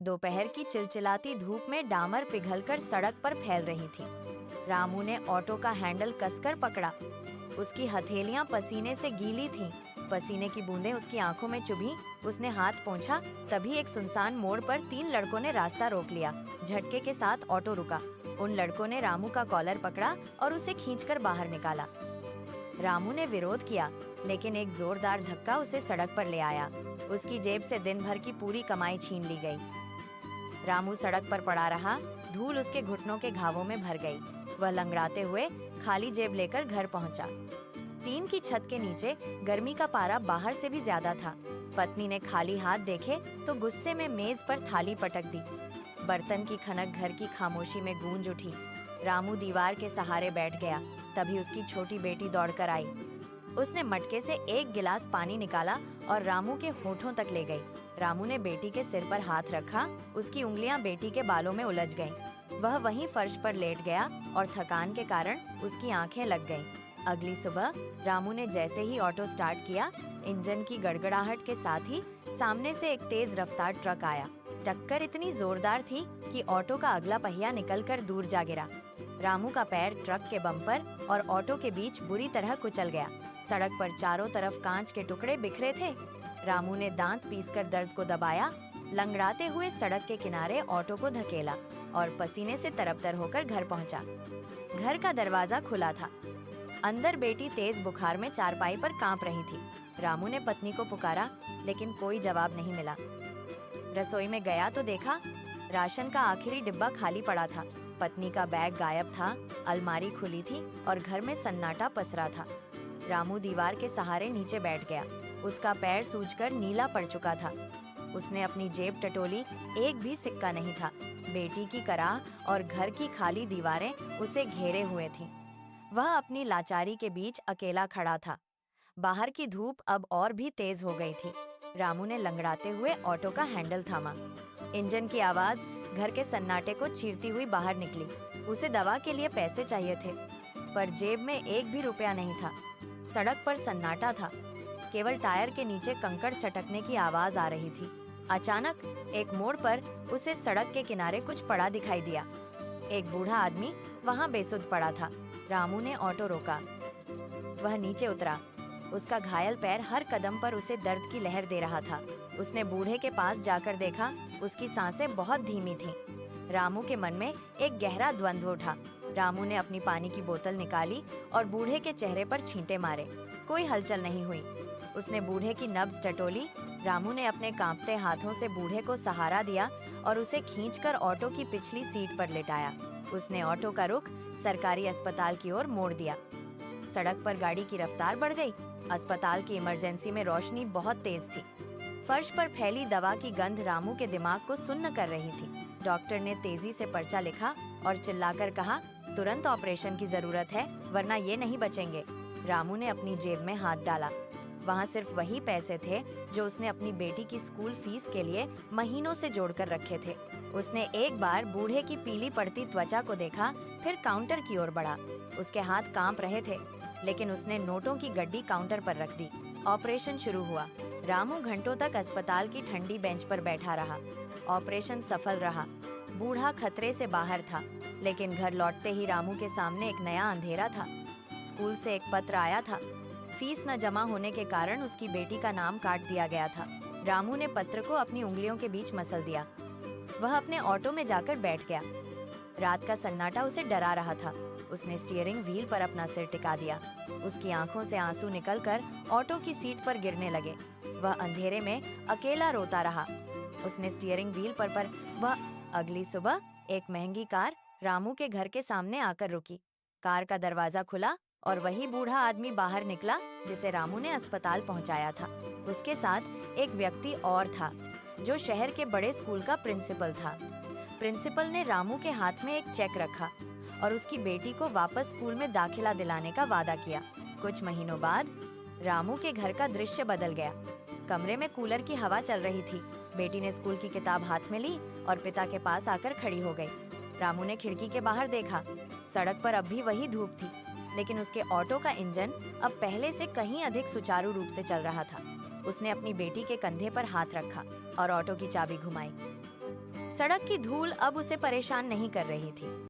दोपहर की चिलचिलाती धूप में डामर पिघलकर सड़क पर फैल रही थी। रामू ने ऑटो का हैंडल कसकर पकड़ा। उसकी हथेलियां पसीने से गीली थीं। पसीने की बूंदें उसकी आंखों में चुभी। उसने हाथ पोंछा, तभी एक सुनसान मोड़ पर 3 लड़कों ने रास्ता रोक लिया। झटके के साथ ऑटो रुका। उन लड़कों ने रामू का कॉलर पकड़ा और उसे खींचकर बाहर निकाला। रामू ने विरोध किया, लेकिन एक जोरदार धक्का उसे सड़क पर ले आया। उसकी जेब से दिन भर की पूरी कमाई छीन ली गई। रामू सड़क पर पड़ा रहा। धूल उसके घुटनों के घावों में भर गई। वह लंगड़ाते हुए खाली जेब लेकर घर पहुंचा। टीन की छत के नीचे गर्मी का पारा बाहर से भी ज्यादा था। पत्नी ने खाली हाथ देखे तो गुस्से में मेज पर थाली पटक दी। बर्तन की खनक घर की खामोशी में गूंज उठी। रामू दीवार के सहारे बैठ गया। तभी उसकी छोटी बेटी दौड़कर आई। उसने मटके से एक गिलास पानी निकाला और रामू के होठों तक ले गई। रामू ने बेटी के सिर पर हाथ रखा। उसकी उंगलियां बेटी के बालों में उलझ गईं। वह वहीं फर्श पर लेट गया और थकान के कारण उसकी आंखें लग गईं। अगली सुबह रामू ने जैसे ही ऑटो स्टार्ट किया, इंजन की गड़गड़ाहट के साथ ही सामने से एक तेज रफ्तार ट्रक आया। टक्कर इतनी जोरदार थी कि ऑटो का अगला पहिया निकलकर दूर जा गिरा। रामू का पैर ट्रक के बम्पर और ऑटो के बीच बुरी तरह कुचल गया। सड़क पर चारों तरफ कांच के टुकड़े बिखरे थे। रामू ने दांत पीसकर दर्द को दबाया। लंगड़ाते हुए सड़क के किनारे ऑटो को धकेला और पसीने से तरबतर होकर घर पहुंचा। घर का दरवाजा खुला था। अंदर बेटी तेज बुखार में चारपाई पर कांप रही थी। रामू ने पत्नी को पुकारा, लेकिन कोई जवाब नहीं मिला। रसोई में गया तो देखा राशन का आखिरी डिब्बा खाली पड़ा था। पत्नी का बैग गायब था। अलमारी खुली थी और घर में सन्नाटा पसरा था। रामू दीवार के सहारे नीचे बैठ गया। उसका पैर सूजकर नीला पड़ चुका था। उसने अपनी जेब टटोली, एक भी सिक्का नहीं था। बेटी की कराह और घर की खाली दीवारें उसे घेरे हुए थीं। वह अपनी लाचारी के बीच अकेला खड़ा था। बाहर की धूप अब और भी तेज हो गई थी। रामू ने लंगड़ाते हुए ऑटो का हैंडल थामा। इंजन की आवाज घर के सन्नाटे को चीरती हुई बाहर निकली। उसे दवा के लिए पैसे चाहिए थे, पर जेब में एक भी रुपया नहीं था। सड़क पर सन्नाटा था। केवल टायर के नीचे कंकड़ चटकने की आवाज आ रही थी। अचानक एक मोड़ पर उसे सड़क के किनारे कुछ पड़ा दिखाई दिया। एक बूढ़ा आदमी वहां बेसुध पड़ा था। रामू ने ऑटो रोका। वह नीचे उतरा। उसका घायल पैर हर कदम पर उसे दर्द की लहर दे रहा था। उसने बूढ़े के पास जाकर देखा। उसकी सांसें बहुत धीमी थीं। रामू के मन में एक गहरा द्वंद्व उठा। रामू ने अपनी पानी की बोतल निकाली और बूढ़े के चेहरे पर छींटे मारे। कोई हलचल नहीं हुई। उसने बूढ़े की नब्ज टटोली। रामू ने अपने कांपते हाथों से बूढ़े को सहारा दिया और उसे खींचकर ऑटो की पिछली सीट पर लेटाया। उसने ऑटो का रुख सरकारी अस्पताल की ओर मोड़ दिया। सड़क पर गाड़ी की रफ्तार बढ़ गई। अस्पताल की इमरजेंसी में रोशनी बहुत तेज थी। फर्श पर फैली दवा की गंध रामू के दिमाग को सुन्न कर रही थी। डॉक्टर ने तेजी से पर्चा लिखा और चिल्लाकर कहा, तुरंत ऑपरेशन की जरूरत है, वरना ये नहीं बचेंगे। रामू ने अपनी जेब में हाथ डाला। वहाँ सिर्फ वही पैसे थे जो उसने अपनी बेटी की स्कूल फीस के लिए महीनों से जोड़कर रखे थे। उसने एक बार बूढ़े की पीली पड़ती त्वचा को देखा, फिर काउंटर की ओर बढ़ा। उसके हाथ कांप रहे थे, लेकिन उसने नोटों की गड्डी काउंटर पर रख दी। ऑपरेशन शुरू हुआ। रामू घंटों तक अस्पताल की ठंडी बेंच पर बैठा रहा। ऑपरेशन सफल रहा। बूढ़ा खतरे से बाहर था, लेकिन घर लौटते ही रामू के सामने एक नया अंधेरा था। स्कूल से एक पत्र आया था। फीस न जमा होने के कारण उसकी बेटी का नाम काट दिया गया था। रामू ने पत्र को अपनी उंगलियों के बीच मसल दिया। वह अपने ऑटो में जाकर बैठ गया। रात का सन्नाटा उसे डरा रहा था। उसने स्टीयरिंग व्हील पर अपना सिर टिका दिया। उसकी आंखों से आंसू निकलकर ऑटो की सीट पर गिरने लगे। वह अंधेरे में अकेला रोता रहा। उसने स्टीयरिंग व्हील पर वह अगली सुबह एक महंगी कार रामू के घर के सामने आकर रुकी। कार का दरवाजा खुला और वही बूढ़ा आदमी बाहर निकला जिसे रामू ने अस्पताल पहुंचाया था। उसके साथ एक व्यक्ति और था जो शहर के बड़े स्कूल का प्रिंसिपल था। प्रिंसिपल ने रामू के हाथ में एक चेक रखा और उसकी बेटी को वापस स्कूल में दाखिला दिलाने का वादा किया। कुछ महीनों बाद रामू के घर का दृश्य बदल गया। कमरे में कूलर की हवा चल रही थी। बेटी ने स्कूल की किताब हाथ में ली और पिता के पास आकर खड़ी हो गई। रामू ने खिड़की के बाहर देखा। सड़क पर अब भी वही धूप थी, लेकिन उसके ऑटो का इंजन अब पहले से कहीं अधिक सुचारू रूप से चल रहा था। उसने अपनी बेटी के कंधे पर हाथ रखा और ऑटो की चाबी घुमाई। सड़क की धूल अब उसे परेशान नहीं कर रही थी।